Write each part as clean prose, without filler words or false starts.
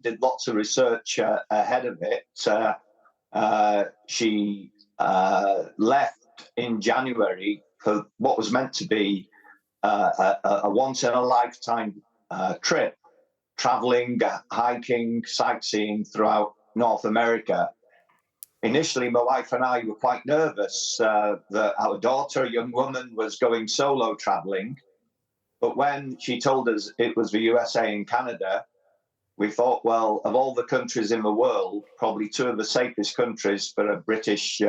did lots of research ahead of it. She left in January for what was meant to be a once-in-a-lifetime trip, traveling, hiking, sightseeing throughout North America. Initially, my wife and I were quite nervous that our daughter, a young woman, was going solo traveling. But when she told us it was the USA and Canada, we thought, well, of all the countries in the world, probably two of the safest countries for a British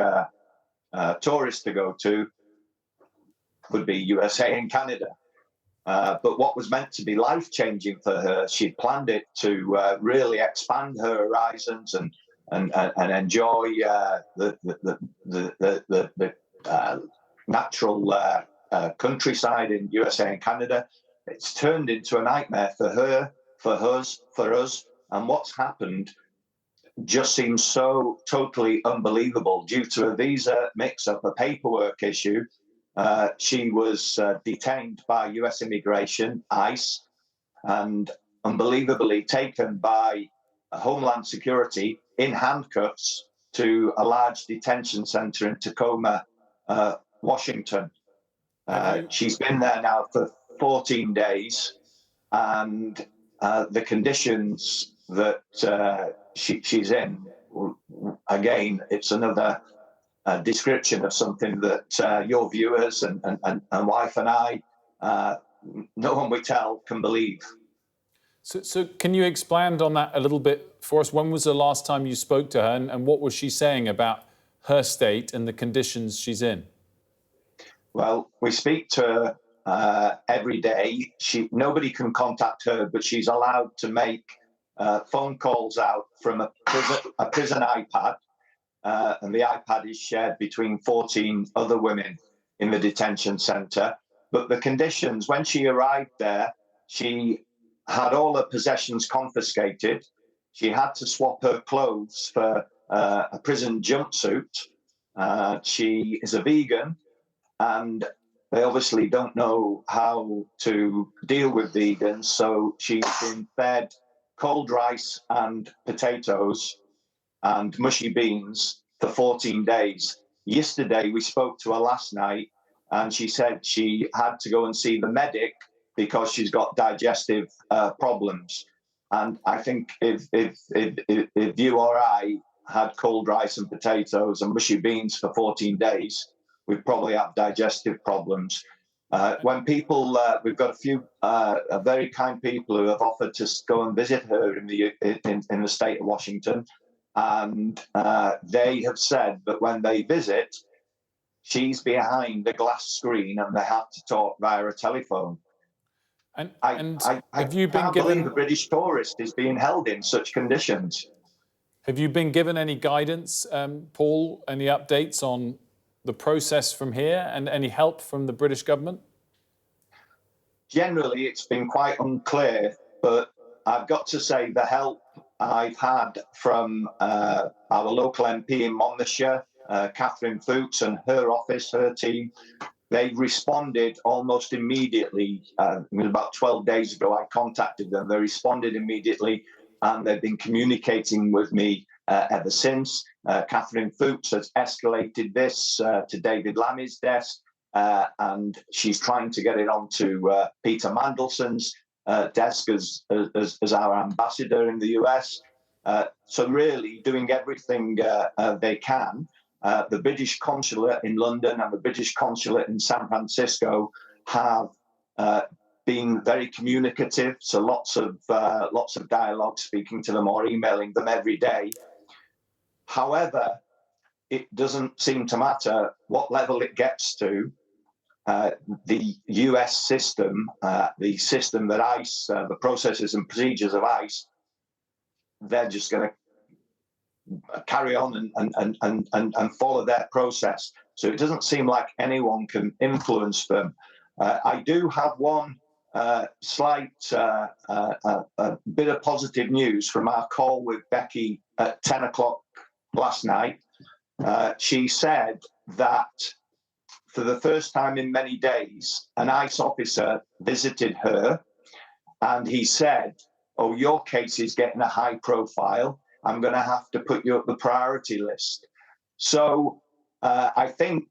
tourist to go to would be USA and Canada. But what was meant to be life-changing for her, she'd planned it to really expand her horizons and enjoy the natural countryside in USA and Canada. It's turned into a nightmare for her, for us. And what's happened just seems so totally unbelievable. Due to a visa mix-up, a paperwork issue, she was detained by US Immigration, ICE, and unbelievably taken by Homeland Security in handcuffs to a large detention center in Tacoma, Washington. She's been there now for 14 days, and the conditions that she's in, again, it's another description of something that your viewers and wife and I, no one we tell, can believe. So can you expand on that a little bit for us? When was the last time you spoke to her, and what was she saying about her state and the conditions she's in? Well, we speak to her every day. Nobody can contact her, but she's allowed to make phone calls out from a prison iPad, and the iPad is shared between 14 other women in the detention center. But the conditions, when she arrived there, she had all her possessions confiscated. She had to swap her clothes for a prison jumpsuit. She is a vegan, and they obviously don't know how to deal with vegans, so she's been fed cold rice and potatoes and mushy beans for 14 days. Yesterday, we spoke to her last night, and she said she had to go and see the medic because she's got digestive problems. And I think if you or I had cold rice and potatoes and mushy beans for 14 days, we'd probably have digestive problems. When people, we've got a few very kind people who have offered to go and visit her in the state of Washington, and they have said that when they visit, she's behind a glass screen and they have to talk via a telephone. And have you been given? Believe a British tourist is being held in such conditions. Have you been given any guidance, Paul? Any updates on the process from here, and any help from the British government? Generally, it's been quite unclear, but I've got to say the help I've had from our local MP in Monmouthshire, Catherine Fuchs, and her office, her team. They responded almost immediately. It was about 12 days ago I contacted them. They responded immediately, and they've been communicating with me ever since. Catherine Fuchs has escalated this to David Lammy's desk, and she's trying to get it onto Peter Mandelson's desk as our ambassador in the US. So really doing everything they can. The British consulate in London and the British consulate in San Francisco have been very communicative. So lots of dialogue, speaking to them or emailing them every day. However, it doesn't seem to matter what level it gets to. The US system, the system that ICE, the processes and procedures of ICE, they're just going to carry on and follow their process. So it doesn't seem like anyone can influence them. I do have one slight bit of positive news from our call with Becky at 10 o'clock last night. She said that for the first time in many days, an ICE officer visited her, and he said oh, your case is getting a high profile, I'm going to have to put you up the priority list. So I think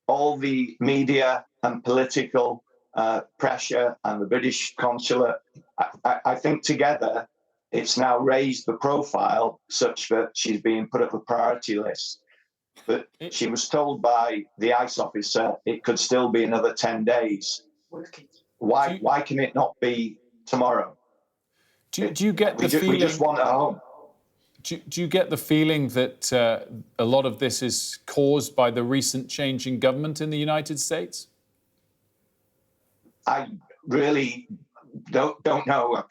all the media and political pressure and the British consulate, I think together it's now raised the profile such that she's being put up the priority list. But she was told by the ICE officer it could still be another 10 days. Why can it not be tomorrow? Do you get the feeling? We just want her home. Do you get the feeling that a lot of this is caused by the recent change in government in the United States? I really don't know.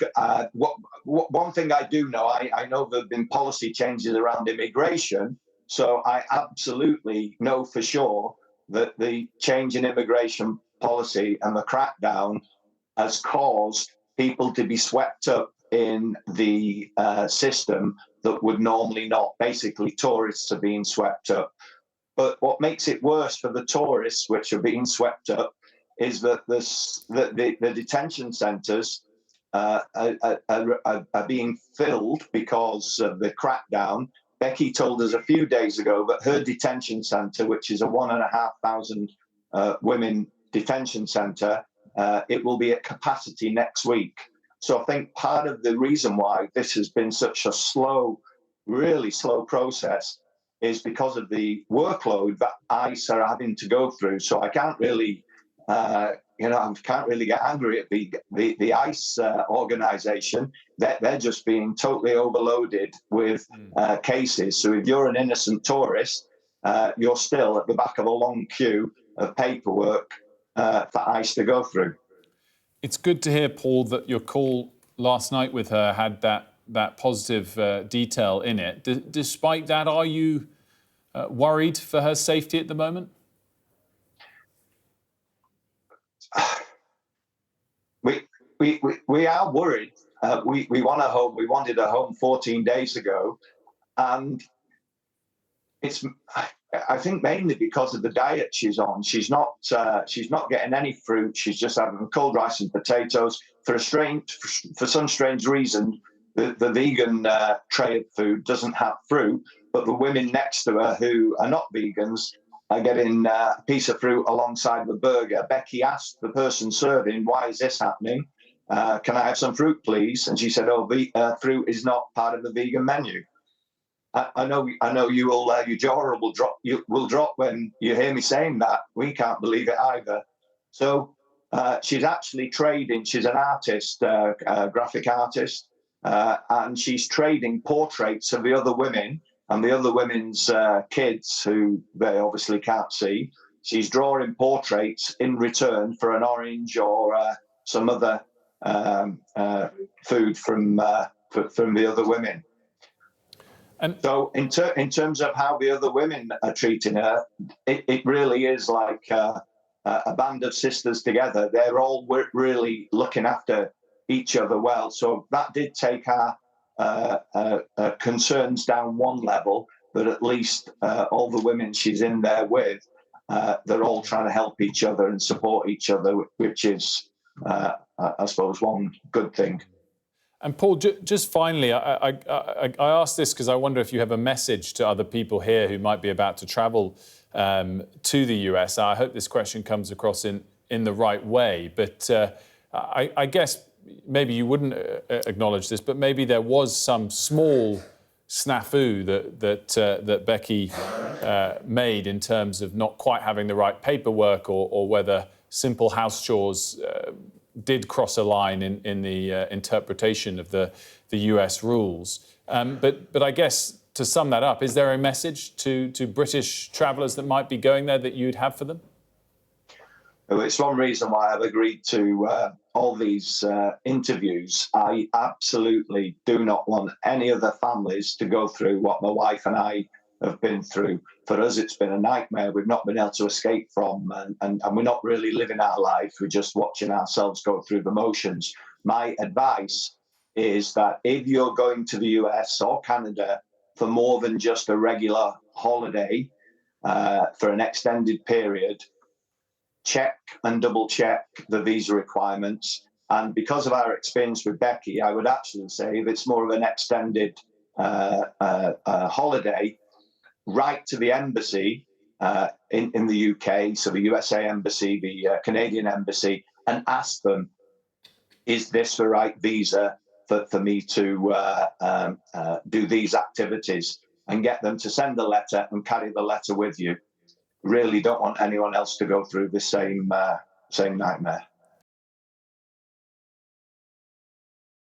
One thing I do know, I know there have been policy changes around immigration, so I absolutely know for sure that the change in immigration policy and the crackdown has caused people to be swept up in the system that would normally not. Basically, tourists are being swept up. But what makes it worse for the tourists, which are being swept up, is that the detention centres are being filled because of the crackdown. Becky told us a few days ago that her detention centre, which is a 1,500 women detention centre, it will be at capacity next week. So I think part of the reason why this has been such a slow, really slow process is because of the workload that ICE are having to go through. So I can't really, I can't really get angry at the ICE organisation. They're just being totally overloaded with cases. So if you're an innocent tourist, you're still at the back of a long queue of paperwork for ICE to go through. It's good to hear, Paul, that your call last night with her had that positive detail in it. Despite that, are you worried for her safety at the moment? We are worried. We want her home. We wanted her home 14 days ago, and I think mainly because of the diet she's on. She's not getting any fruit. She's just having cold rice and potatoes. For some strange reason, the vegan tray of food doesn't have fruit, but the women next to her who are not vegans are getting a piece of fruit alongside the burger. Becky asked the person serving, "Why is this happening? Can I have some fruit, please?" And she said, "Oh, fruit is not part of the vegan menu." I know you will. Your jaw will drop when you hear me saying that. We can't believe it either. So she's actually trading. She's an artist, graphic artist, and she's trading portraits of the other women and the other women's kids who they obviously can't see. She's drawing portraits in return for an orange or some other food from the other women. And so in terms of how the other women are treating her, it really is like a band of sisters together. They're all really looking after each other well. So that did take our concerns down one level, but at least all the women she's in there with, they're all trying to help each other and support each other, which is, I suppose, one good thing. And Paul, just finally, I ask this because I wonder if you have a message to other people here who might be about to travel to the US. I hope this question comes across in the right way. But I guess maybe you wouldn't acknowledge this, but maybe there was some small snafu that Becky made in terms of not quite having the right paperwork or whether simple house chores did cross a line in the interpretation of the US rules. But I guess to sum that up, is there a message to British travellers that might be going there that you'd have for them? Well, it's one reason why I've agreed to all these interviews. I absolutely do not want any other families to go through what my wife and I have been through. For us, it's been a nightmare we've not been able to escape from, and we're not really living our life. We're just watching ourselves go through the motions. My advice is that if you're going to the US or Canada for more than just a regular holiday, for an extended period, check and double check the visa requirements. And because of our experience with Becky, I would actually say if it's more of an extended holiday, write to the embassy in the UK, so the USA Embassy, the Canadian Embassy, and ask them, is this the right visa for me to do these activities? And get them to send a letter and carry the letter with you. Really don't want anyone else to go through the same nightmare.